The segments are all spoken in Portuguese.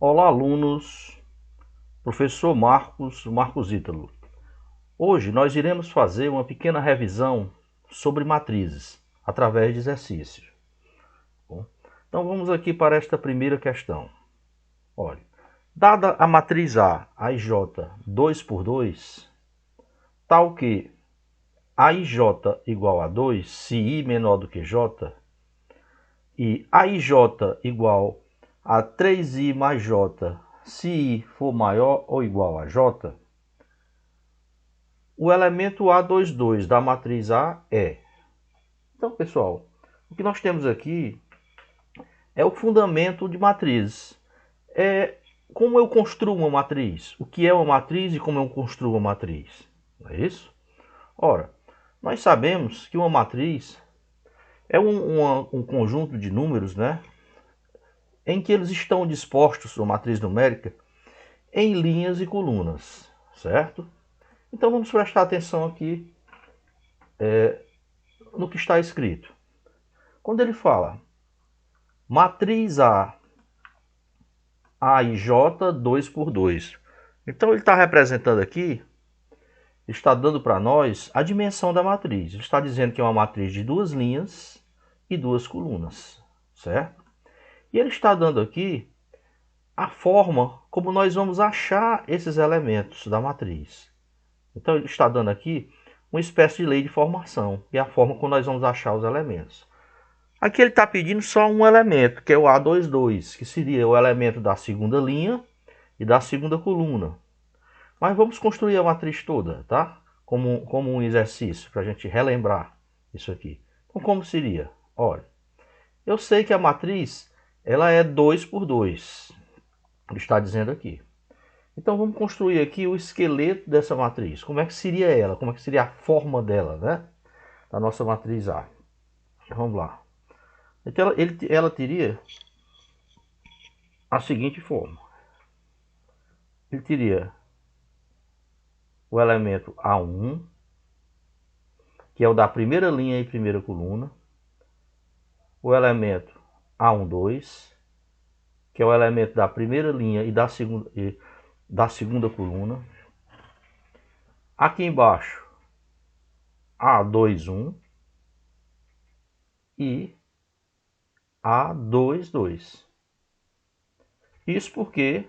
Olá, alunos. Professor Marcos Ítalo. Hoje nós iremos fazer uma pequena revisão sobre matrizes, através de exercícios. Bom, então vamos aqui para esta primeira questão. Olha, dada a matriz A, AIJ 2 por 2, tal que AIJ igual a 2, se I menor do que J, e AIJ igual a 3I mais J, se I for maior ou igual a J, o elemento A22 da matriz A é. Então, pessoal, o que nós temos aqui é o fundamento de matrizes. É como eu construo uma matriz, o que é uma matriz e como eu construo uma matriz. Não é isso? Ora, nós sabemos que uma matriz é um conjunto de números, né, em que eles estão dispostos, uma matriz numérica, em linhas e colunas, certo? Então vamos prestar atenção aqui no que está escrito. Quando ele fala matriz A, A e J 2 por 2. Então ele está representando aqui, está dando para nós a dimensão da matriz. Ele está dizendo que é uma matriz de duas linhas e duas colunas, certo? E ele está dando aqui a forma como nós vamos achar esses elementos da matriz. Então ele está dando aqui uma espécie de lei de formação, e a forma como nós vamos achar os elementos. Aqui ele está pedindo só um elemento, que é o A22, que seria o elemento da segunda linha e da segunda coluna. Mas vamos construir a matriz toda, tá? Como um exercício, para a gente relembrar isso aqui. Então, como seria? Olha, eu sei que a matriz ela é 2 por 2. Ele está dizendo aqui. Então, vamos construir aqui o esqueleto dessa matriz. Como é que seria ela? Como é que seria a forma dela, né? Da nossa matriz A. Vamos lá. Então, ela teria a seguinte forma. Ele teria o elemento A1, que é o da primeira linha e primeira coluna. O elemento A12, que é o elemento da primeira linha e da segunda coluna. Aqui embaixo, A21 e A22. Isso porque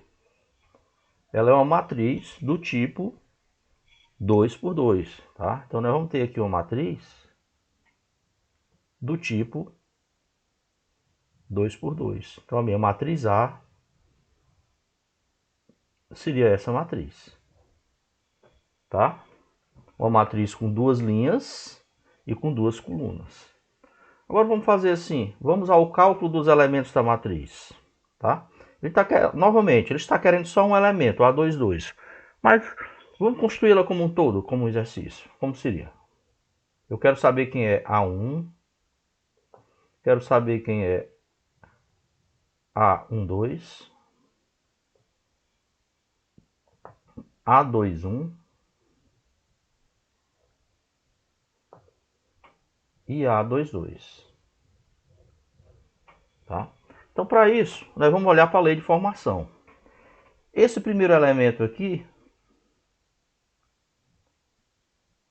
ela é uma matriz do tipo 2 por 2, tá? Então nós vamos ter aqui uma matriz do tipo 2 por 2. Então a minha matriz A seria essa matriz, tá? Uma matriz com duas linhas e com duas colunas. Agora vamos fazer assim, vamos ao cálculo dos elementos da matriz, tá? Novamente, ele está querendo só um elemento, A22, mas vamos construí-la como um todo, como um exercício. Como seria? Eu quero saber quem é A1, quero saber quem é A12, A21 e A22, tá? Então, para isso, nós vamos olhar para a lei de formação. Esse primeiro elemento aqui,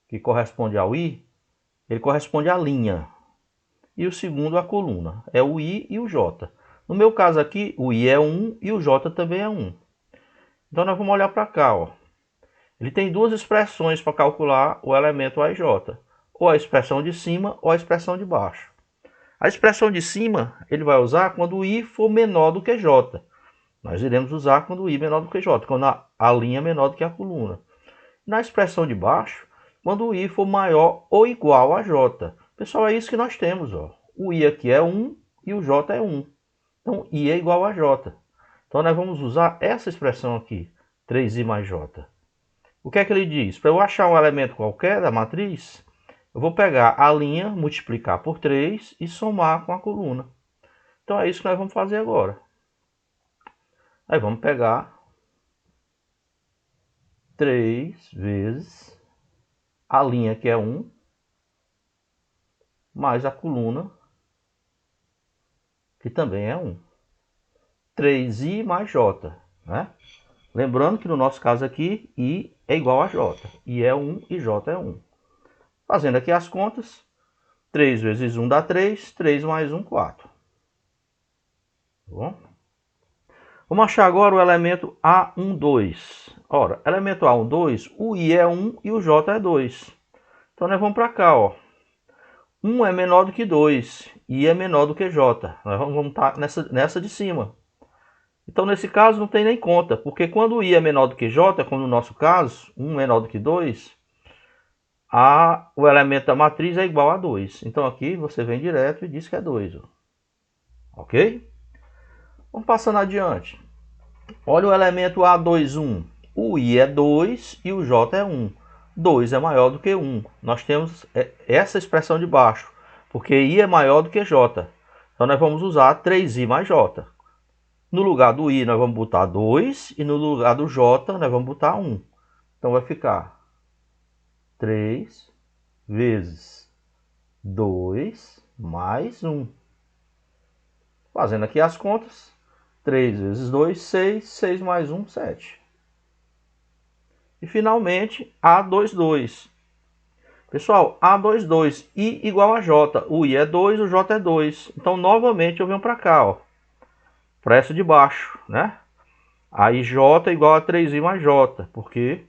que corresponde ao I, ele corresponde à linha. E o segundo à coluna. É o I e o J. No meu caso aqui, o I é 1 e o J também é 1. Então nós vamos olhar para cá. Ó. Ele tem duas expressões para calcular o elemento A e J. Ou a expressão de cima ou a expressão de baixo. A expressão de cima ele vai usar quando o I for menor do que J. Nós iremos usar quando o I é menor do que J, quando a linha é menor do que a coluna. Na expressão de baixo, quando o I for maior ou igual a J. Pessoal, é isso que nós temos. Ó. O I aqui é 1 e o J é 1. Então, I é igual a J. Então, nós vamos usar essa expressão aqui, 3I mais J. O que é que ele diz? Para eu achar um elemento qualquer da matriz, eu vou pegar a linha, multiplicar por 3 e somar com a coluna. Então, é isso que nós vamos fazer agora. Aí, vamos pegar 3 vezes a linha, que é 1, mais a coluna, que também é 1. 3i mais j, né? Lembrando que no nosso caso aqui, i é igual a j. I é 1 e j é 1. Fazendo aqui as contas, 3 vezes 1 dá 3, 3 mais 1, 4. Tá bom? Vamos achar agora o elemento A12. Ora, elemento A12, o i é 1 e o j é 2. Então nós vamos para cá, ó. 1 é menor do que 2, i é menor do que j. Nós vamos estar nessa de cima. Então, nesse caso, não tem nem conta, porque quando i é menor do que j, como no nosso caso, 1 menor do que 2, o elemento da matriz é igual a 2. Então, aqui você vem direto e diz que é 2. Ó. Ok? Vamos passando adiante. Olha o elemento A21. O i é 2 e o j é 1. 2 é maior do que 1. Nós temos essa expressão de baixo, porque i é maior do que j. Então, nós vamos usar 3i mais j. No lugar do i nós vamos botar 2 e no lugar do j nós vamos botar 1. Então vai ficar 3 vezes 2 mais 1. Fazendo aqui as contas, 3 vezes 2, 6, 6 mais 1, 7. E finalmente, A22. Pessoal, A22, i igual a j. O i é 2, o j é 2. Então, novamente, eu venho para cá, ó. Para essa de baixo, né? Aí j é igual a 3i mais j, porque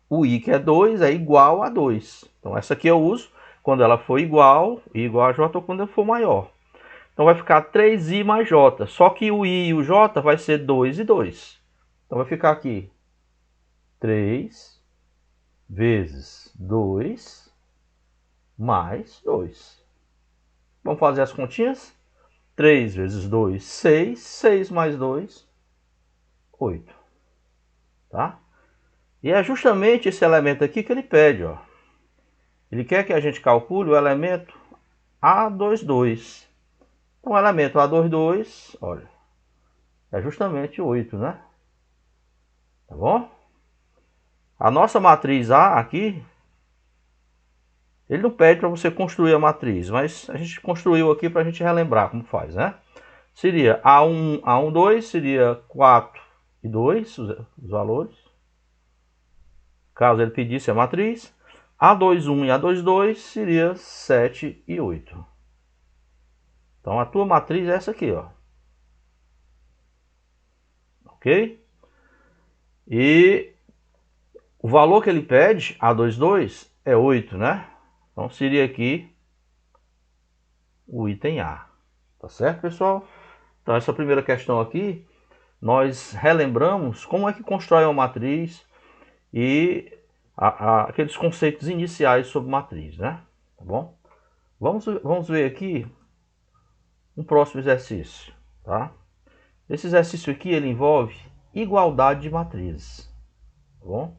o i que é 2 é igual a 2. Então essa aqui eu uso quando ela for igual a j ou quando ela for maior. Então vai ficar 3i mais j, só que o i e o j vai ser 2 e 2. Então vai ficar aqui 3 vezes 2 mais 2. Vamos fazer as continhas? 3 vezes 2, 6. 6 mais 2, 8. Tá? E é justamente esse elemento aqui que ele pede. Ó. Ele quer que a gente calcule o elemento A22. Então, o elemento A22, olha, é justamente 8, né? Tá bom? A nossa matriz A aqui, ele não pede para você construir a matriz, mas a gente construiu aqui para a gente relembrar como faz, né? Seria A1, 2, seria 4 e 2, os valores. Caso ele pedisse a matriz. A21 e A22 seria 7 e 8. Então a tua matriz é essa aqui, ó. Ok? E o valor que ele pede, A22, é 8, né? Então seria aqui o item A. Tá certo, pessoal? Então essa primeira questão aqui, nós relembramos como é que constrói uma matriz e aqueles conceitos iniciais sobre matriz, né? Tá bom? Vamos ver aqui um próximo exercício, tá? Esse exercício aqui, ele envolve igualdade de matrizes, tá bom?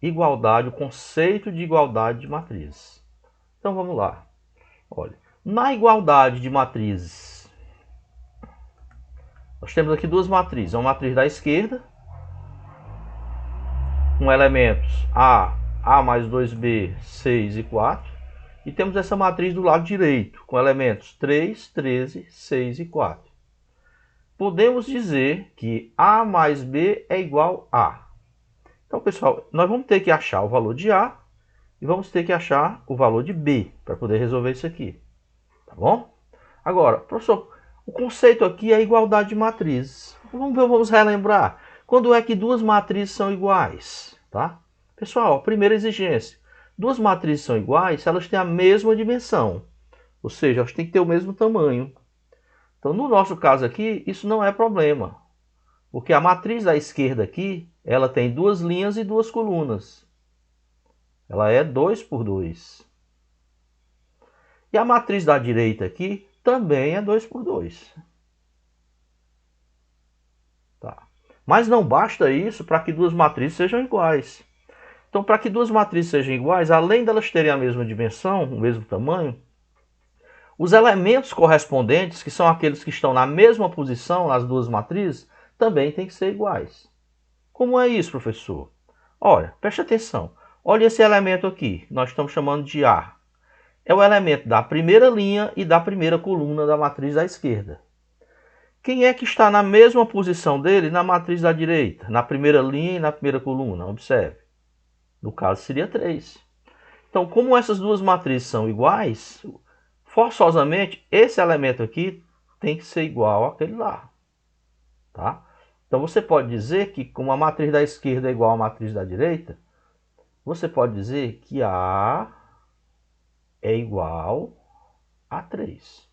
Igualdade, o conceito de igualdade de matrizes. Então vamos lá. Olha, na igualdade de matrizes, nós temos aqui duas matrizes. Uma matriz da esquerda, com elementos A mais 2B, 6 e 4. E temos essa matriz do lado direito, com elementos 3, 13, 6 e 4. Podemos dizer que A mais B é igual a. Então, pessoal, nós vamos ter que achar o valor de A e vamos ter que achar o valor de B para poder resolver isso aqui. Tá bom? Agora, professor, o conceito aqui é igualdade de matrizes. Vamos relembrar. Quando é que duas matrizes são iguais? Tá? Pessoal, primeira exigência. Duas matrizes são iguais se elas têm a mesma dimensão. Ou seja, elas têm que ter o mesmo tamanho. Então, no nosso caso aqui, isso não é problema. Porque a matriz da esquerda aqui, ela tem duas linhas e duas colunas. Ela é 2 por 2. E a matriz da direita aqui também é 2 por 2. Tá. Mas não basta isso para que duas matrizes sejam iguais. Então, para que duas matrizes sejam iguais, além delas terem a mesma dimensão, o mesmo tamanho, os elementos correspondentes, que são aqueles que estão na mesma posição nas duas matrizes, também têm que ser iguais. Como é isso, professor? Olha, preste atenção. Olha esse elemento aqui, nós estamos chamando de A. É o elemento da primeira linha e da primeira coluna da matriz à esquerda. Quem é que está na mesma posição dele na matriz da direita? Na primeira linha e na primeira coluna. Observe. No caso seria 3. Então, como essas duas matrizes são iguais, forçosamente esse elemento aqui tem que ser igual àquele lá. Tá? Então você pode dizer que, como a matriz da esquerda é igual à matriz da direita, você pode dizer que A é igual a 3.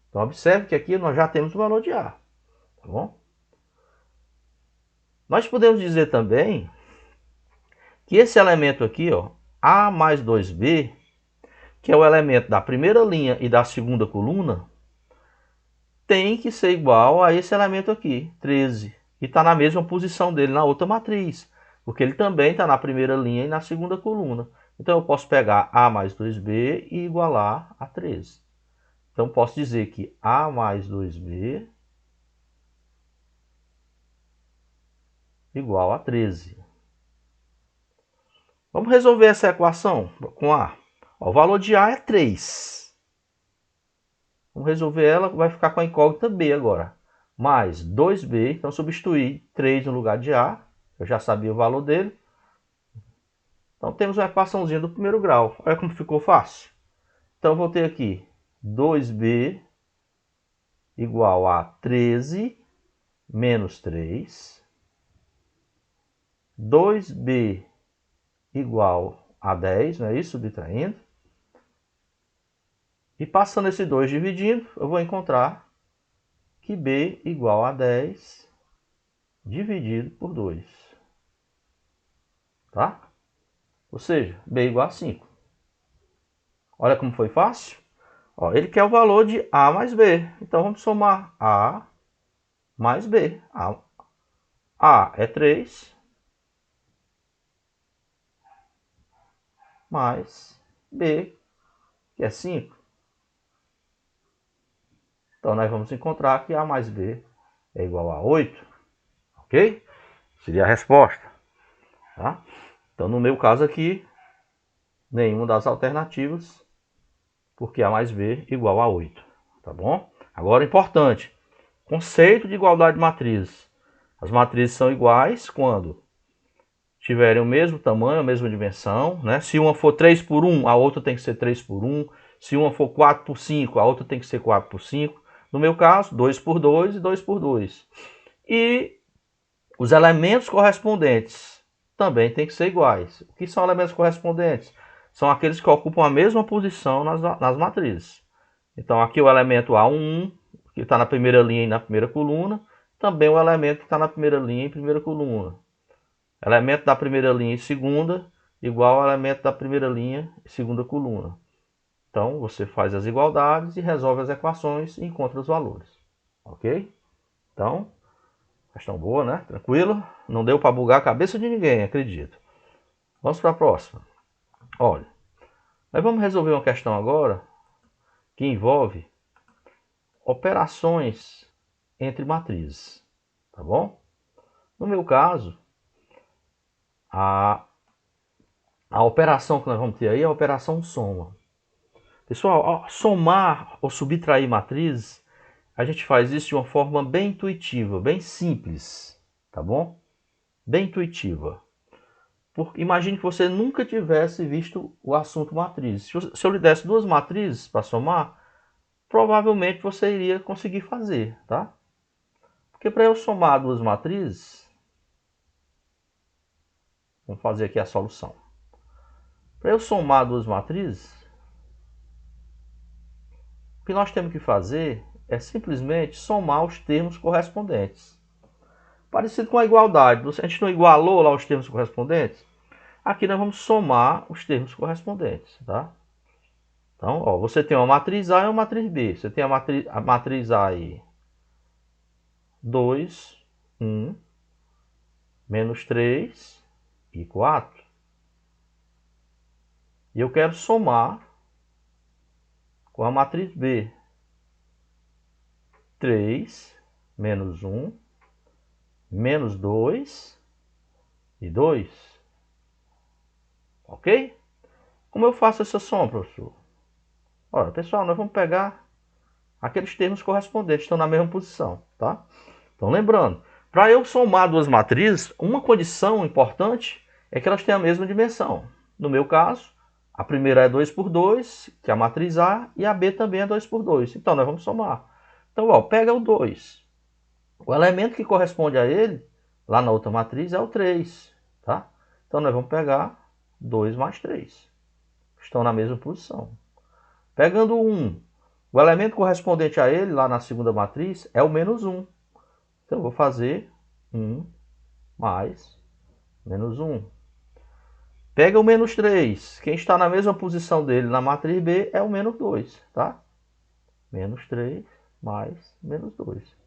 Então observe que aqui nós já temos o valor de A. Tá bom? Nós podemos dizer também que esse elemento aqui, ó, A mais 2B, que é o elemento da primeira linha e da segunda coluna, tem que ser igual a esse elemento aqui, 13. E está na mesma posição dele na outra matriz, porque ele também está na primeira linha e na segunda coluna. Então eu posso pegar A mais 2B e igualar a 13. Então posso dizer que A mais 2B igual a 13. Vamos resolver essa equação com A. O valor de A é 3. Vamos resolver ela, vai ficar com a incógnita B agora. Mais 2B, então substituir 3 no lugar de A. Eu já sabia o valor dele. Então temos uma equaçãozinha do primeiro grau. Olha como ficou fácil. Então eu vou ter aqui 2B igual a 13 menos 3. 2B igual a 10, não é isso? Subtraindo. E passando esse 2 dividindo, eu vou encontrar que B igual a 10 dividido por 2. Tá? Ou seja, B igual a 5. Olha como foi fácil. Ó, ele quer o valor de A mais B. Então vamos somar A mais B. A é 3 mais B, que é 5. Então nós vamos encontrar que A mais B é igual a 8. Ok? Seria a resposta. Tá? Então no meu caso aqui, nenhuma das alternativas, porque A mais B igual a 8. Tá bom? Agora importante, conceito de igualdade de matrizes. As matrizes são iguais quando tiverem o mesmo tamanho, a mesma dimensão, né? Se uma for 3 por 1, a outra tem que ser 3 por 1. Se uma for 4 por 5, a outra tem que ser 4 por 5. No meu caso, 2 por 2 e 2 por 2. E os elementos correspondentes também têm que ser iguais. O que são elementos correspondentes? São aqueles que ocupam a mesma posição nas matrizes. Então aqui o elemento A1, que está na primeira linha e na primeira coluna, também o elemento que está na primeira linha e primeira coluna. Elemento da primeira linha e segunda igual ao elemento da primeira linha e segunda coluna. Então você faz as igualdades e resolve as equações e encontra os valores. Ok? Então, questão boa, né? Tranquilo? Não deu para bugar a cabeça de ninguém, acredito. Vamos para a próxima. Olha, nós vamos resolver uma questão agora que envolve operações entre matrizes. Tá bom? No meu caso, a operação que nós vamos ter aí é a operação soma. Pessoal, ao somar ou subtrair matrizes, a gente faz isso de uma forma bem intuitiva, bem simples, tá bom? Bem intuitiva. Imagine que você nunca tivesse visto o assunto matrizes. Se eu lhe desse duas matrizes para somar, provavelmente você iria conseguir fazer, tá? Porque para eu somar duas matrizes, vamos fazer aqui a solução. Para eu somar duas matrizes, o que nós temos que fazer é simplesmente somar os termos correspondentes. Parecido com a igualdade. A gente não igualou lá os termos correspondentes? Aqui nós vamos somar os termos correspondentes, tá? Então, ó, você tem uma matriz A e uma matriz B. Você tem a matriz A aí, 2, 1, menos 3 e 4. E eu quero somar com a matriz B. 3, menos 1, menos 2 e 2. Ok? Como eu faço essa soma, professor? Olha, pessoal, nós vamos pegar aqueles termos correspondentes estão na mesma posição, tá? Então, lembrando, para eu somar duas matrizes, uma condição importante é que elas tenham a mesma dimensão. No meu caso, a primeira é 2 por 2, que é a matriz A, e a B também é 2 por 2. Então, nós vamos somar. Então, ó, pega o 2. O elemento que corresponde a ele, lá na outra matriz, é o 3. Tá? Então, nós vamos pegar 2 mais 3. Estão na mesma posição. Pegando o 1, o elemento correspondente a ele, lá na segunda matriz, é o menos 1. Então, eu vou fazer 1 mais menos 1. Pega o menos 3. Quem está na mesma posição dele na matriz B é o menos 2. Tá? Menos 3 mais menos 2.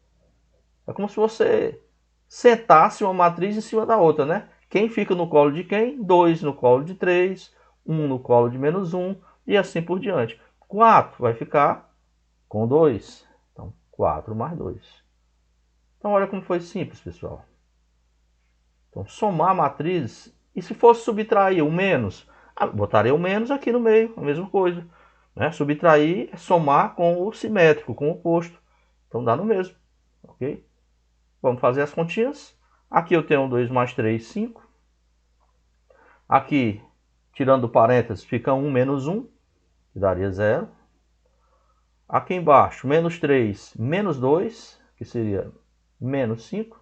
É como se você sentasse uma matriz em cima da outra, né? Quem fica no colo de quem? 2 no colo de 3, 1 no colo de menos 1 e assim por diante. 4 vai ficar com 2. Então, 4 mais 2. Então, olha como foi simples, pessoal. Então, somar matrizes. E se fosse subtrair o menos? Botaria o menos aqui no meio, a mesma coisa. Né? Subtrair é somar com o simétrico, com o oposto. Então, dá no mesmo. Ok? Vamos fazer as continhas. Aqui eu tenho 2 mais 3, 5. Aqui, tirando o parênteses, fica 1 menos 1, que daria 0. Aqui embaixo, menos 3, menos 2, que seria menos 5.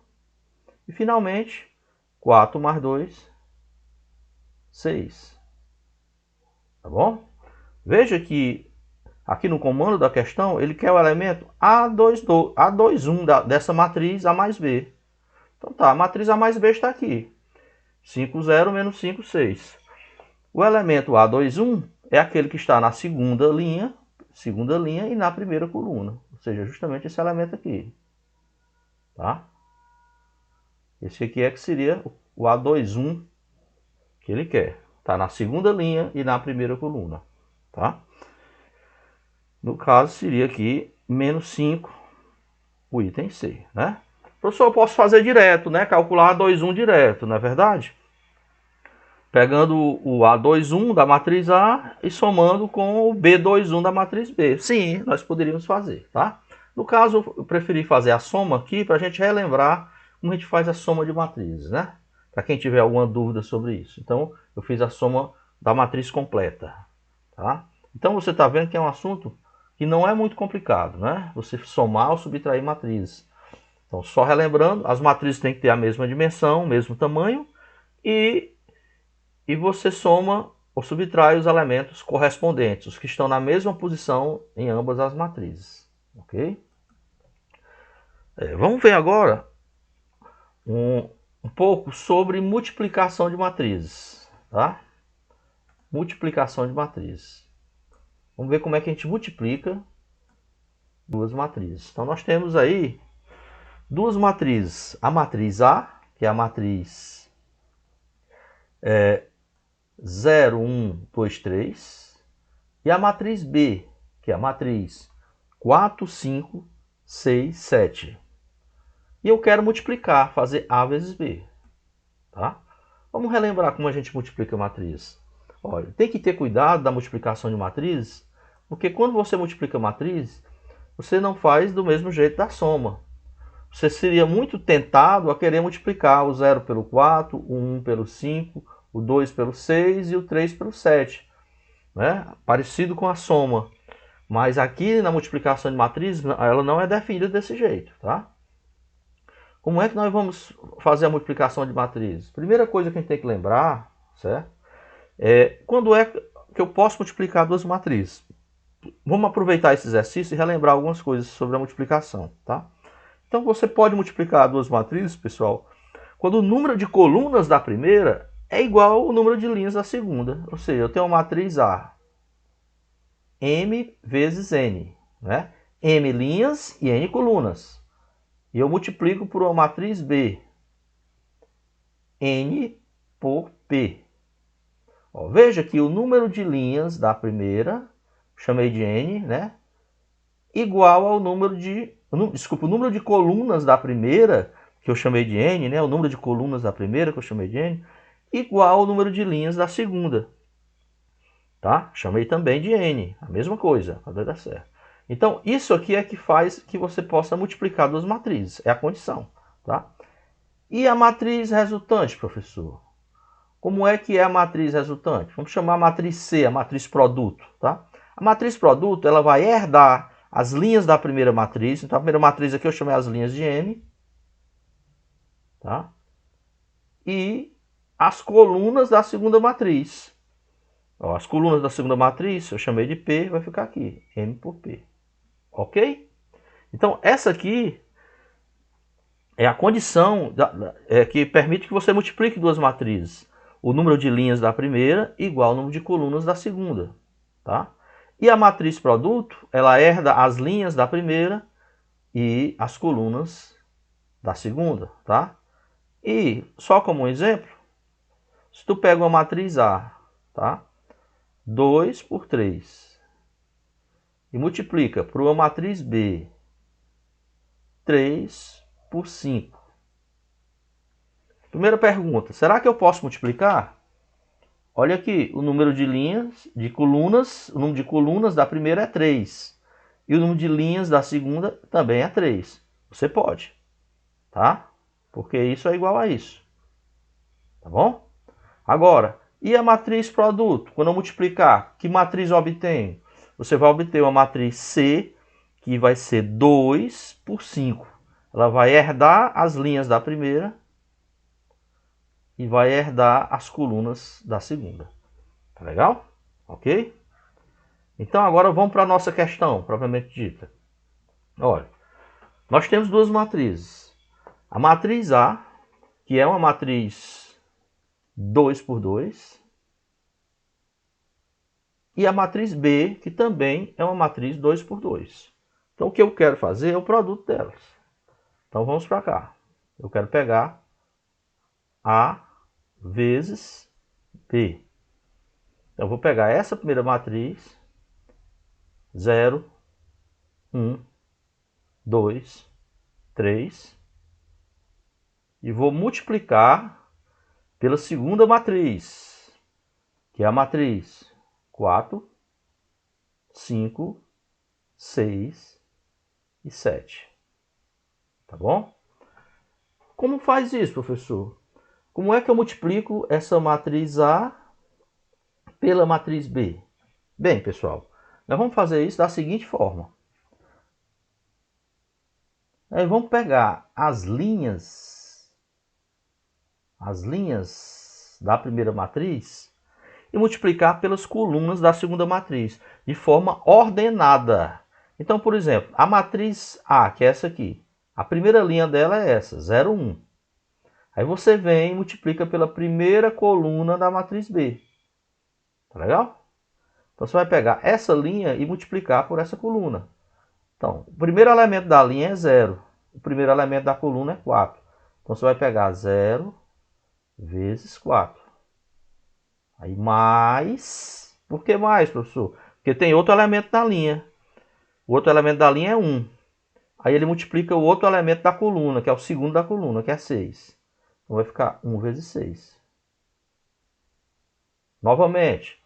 E finalmente, 4 mais 2, 6. Tá bom? Veja que aqui no comando da questão, ele quer o elemento A21 dessa matriz A mais B. Então tá, a matriz A mais B está aqui. 5, 0 menos 5, 6. O elemento A21 é aquele que está na segunda linha e na primeira coluna. Ou seja, justamente esse elemento aqui. Tá? Esse aqui é que seria o A21 que ele quer. Está na segunda linha e na primeira coluna. Tá? No caso, seria aqui menos 5, o item C. Né? Professor, eu posso fazer direto, né? Calcular A21 direto, não é verdade? Pegando o A21 da matriz A e somando com o B21 da matriz B. Sim, nós poderíamos fazer, tá? No caso, eu preferi fazer a soma aqui para a gente relembrar como a gente faz a soma de matrizes, né? Para quem tiver alguma dúvida sobre isso. Então, eu fiz a soma da matriz completa, tá? Então, você está vendo que é um assunto que não é muito complicado, né? Você somar ou subtrair matrizes. Então, só relembrando, as matrizes têm que ter a mesma dimensão, o mesmo tamanho e você soma ou subtrai os elementos correspondentes, os que estão na mesma posição em ambas as matrizes. Ok? Vamos ver agora um pouco sobre multiplicação de matrizes. Tá? Multiplicação de matrizes. Vamos ver como é que a gente multiplica duas matrizes. Então, nós temos aí duas matrizes. A matriz A, que é a matriz 0, 1, 2, 3. E a matriz B, que é a matriz 4, 5, 6, 7. E eu quero multiplicar, fazer A vezes B. Tá? Vamos relembrar como a gente multiplica a matriz. Olha, tem que ter cuidado da multiplicação de matrizes, porque quando você multiplica matriz, você não faz do mesmo jeito da soma. Você seria muito tentado a querer multiplicar o 0 pelo 4, o 1 pelo 5, o 2 pelo 6 e o 3 pelo 7. Né? Parecido com a soma. Mas aqui na multiplicação de matrizes, ela não é definida desse jeito. Tá? Como é que nós vamos fazer a multiplicação de matrizes? Primeira coisa que a gente tem que lembrar, certo? Quando é que eu posso multiplicar duas matrizes? Vamos aproveitar esse exercício e relembrar algumas coisas sobre a multiplicação. Tá? Então você pode multiplicar duas matrizes, pessoal, quando o número de colunas da primeira é igual ao número de linhas da segunda. Ou seja, eu tenho uma matriz A, M vezes N. Né? M linhas e N colunas. E eu multiplico por uma matriz B, N por P. Ó, veja que o número de linhas da primeira, chamei de N, né? Igual ao número de... Desculpa, o número de colunas da primeira, que eu chamei de N, né? O número de colunas da primeira, que eu chamei de N, igual ao número de linhas da segunda. Tá? Chamei também de N, a mesma coisa, para dar certo. Então, isso aqui é que faz que você possa multiplicar duas matrizes. É a condição. Tá? E a matriz resultante, professor? Como é que é a matriz resultante? Vamos chamar a matriz C, a matriz produto. Tá? A matriz produto ela vai herdar as linhas da primeira matriz. Então, a primeira matriz aqui eu chamei as linhas de M. Tá? E as colunas da segunda matriz. Ó, as colunas da segunda matriz eu chamei de P, vai ficar aqui, M por P. Ok? Então, essa aqui é a condição que permite que você multiplique duas matrizes. O número de linhas da primeira igual ao número de colunas da segunda. Tá? E a matriz produto, ela herda as linhas da primeira e as colunas da segunda. Tá? E, só como um exemplo, se tu pega uma matriz A, tá? 2 por 3, e multiplica por uma matriz B, 3 por 5. Primeira pergunta, será que eu posso multiplicar? Olha aqui, o número de linhas, de colunas, o número de colunas da primeira é 3. E o número de linhas da segunda também é 3. Você pode, tá? Porque isso é igual a isso. Tá bom? Agora, e a matriz produto? Quando eu multiplicar, que matriz eu obtenho? Você vai obter uma matriz C, que vai ser 2 por 5. Ela vai herdar as linhas da primeira e vai herdar as colunas da segunda. Tá legal? Ok? Então agora vamos para a nossa questão, propriamente dita. Olha, nós temos duas matrizes. A matriz A, que é uma matriz 2 por 2. E a matriz B, que também é uma matriz 2 por 2. Então o que eu quero fazer é o produto delas. Então vamos para cá. Eu quero pegar A vezes B. Então eu vou pegar essa primeira matriz, 0, 1, 2, 3, e vou multiplicar pela segunda matriz, que é a matriz 4, 5, 6 e 7. Tá bom? Como faz isso, professor? Como é que eu multiplico essa matriz A pela matriz B? Bem, pessoal, nós vamos fazer isso da seguinte forma. Nós vamos pegar as linhas da primeira matriz e multiplicar pelas colunas da segunda matriz, de forma ordenada. Então, por exemplo, a matriz A, que é essa aqui, a primeira linha dela é essa, 0, 1. Aí você vem e multiplica pela primeira coluna da matriz B. Tá legal? Então você vai pegar essa linha e multiplicar por essa coluna. Então, o primeiro elemento da linha é 0. O primeiro elemento da coluna é 4. Então você vai pegar 0 vezes 4. Aí mais... Por que mais, professor? Porque tem outro elemento da linha. O outro elemento da linha é 1. Aí ele multiplica o outro elemento da coluna, que é o segundo da coluna, que é 6. Então vai ficar 1 vezes 6. Novamente,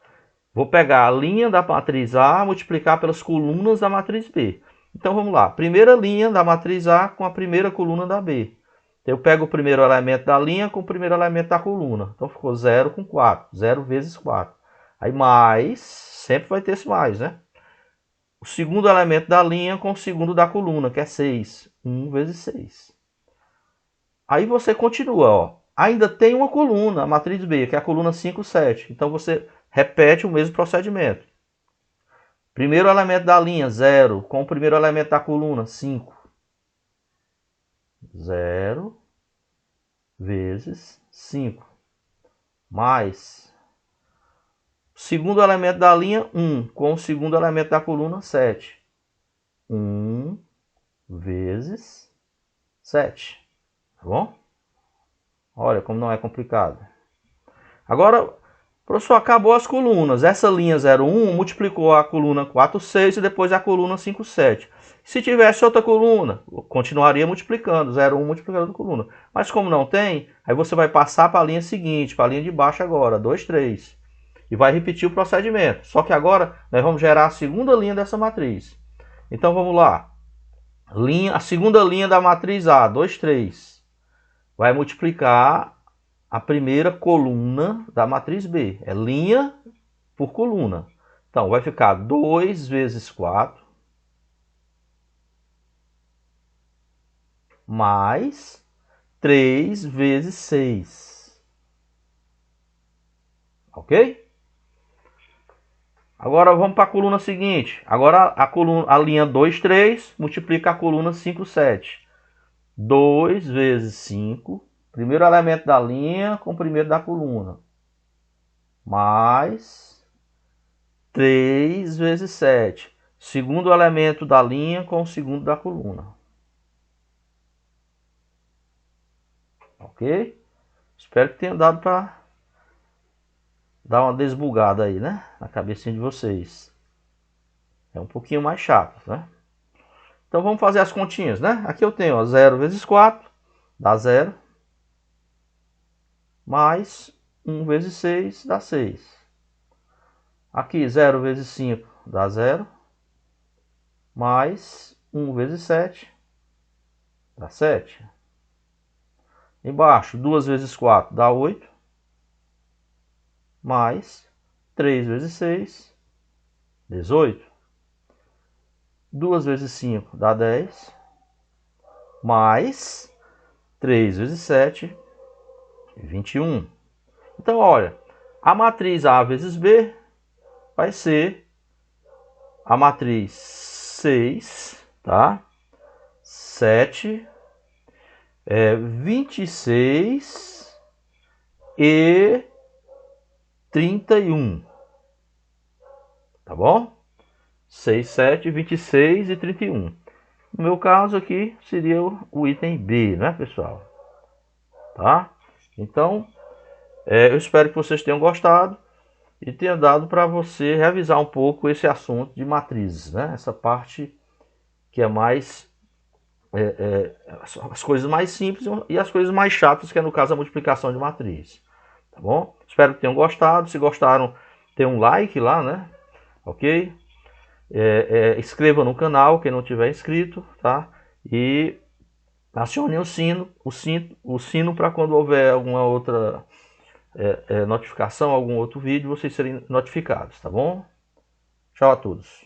vou pegar a linha da matriz A e multiplicar pelas colunas da matriz B. Então vamos lá. Primeira linha da matriz A com a primeira coluna da B. Então, eu pego o primeiro elemento da linha com o primeiro elemento da coluna. Então ficou 0 com 4. 0 vezes 4. Aí mais, sempre vai ter esse mais, né? O segundo elemento da linha com o segundo da coluna, que é 6. 1 vezes 6. Aí você continua, ó. Ainda tem uma coluna, a matriz B, que é a coluna 5, 7. Então você repete o mesmo procedimento. Primeiro elemento da linha, 0, com o primeiro elemento da coluna, 5. 0 vezes 5. Mais o segundo elemento da linha, 1, com o segundo elemento da coluna, 7. 1 vezes 7. Tá bom? Olha como não é complicado. Agora, professor, acabou as colunas. Essa linha 0, 1 multiplicou a coluna 4, 6 e depois a coluna 5, 7. Se tivesse outra coluna, continuaria multiplicando, 0, 1 multiplicando a coluna. Mas como não tem, aí você vai passar para a linha seguinte, para a linha de baixo agora, 2, 3. E vai repetir o procedimento. Só que agora nós vamos gerar a segunda linha dessa matriz. Então vamos lá. A segunda linha da matriz A, 2, 3, vai multiplicar a primeira coluna da matriz B. É linha por coluna. Então vai ficar 2 vezes 4 mais 3 vezes 6. Ok? Agora vamos para a coluna seguinte. Agora a linha 2, 3 multiplica a coluna 5, 7. 2 vezes 5, primeiro elemento da linha com o primeiro da coluna, mais 3 vezes 7, segundo elemento da linha com o segundo da coluna. Ok? Espero que tenha dado para dar uma desbugada aí, né? Na cabecinha de vocês. É um pouquinho mais chato, né? Então vamos fazer as continhas, né? Aqui eu tenho, ó, 0 vezes 4 dá 0. Mais 1 vezes 6 dá 6. Aqui 0 vezes 5 dá 0. Mais 1 vezes 7 dá 7. Embaixo 2 vezes 4 dá 8. Mais 3 vezes 6, 18. 2 vezes 5 dá 10. Mais 3 vezes 7, 21. Então, olha, a matriz A vezes B vai ser a matriz 6, tá? 7, 26 e 31. Tá bom? 6, 7, 26 e 31. No meu caso aqui seria o item B, né, pessoal? Tá? Então, eu espero que vocês tenham gostado e tenha dado para você revisar um pouco esse assunto de matrizes, né? Essa parte que é mais as coisas mais simples e as coisas mais chatas, que é no caso a multiplicação de matriz. Tá bom? Espero que tenham gostado. Se gostaram, dê um like lá, né? Ok? Inscreva no canal quem não tiver inscrito, tá? E acione o sino para quando houver alguma outra notificação, algum outro vídeo, vocês serem notificados, tá bom? Tchau a todos.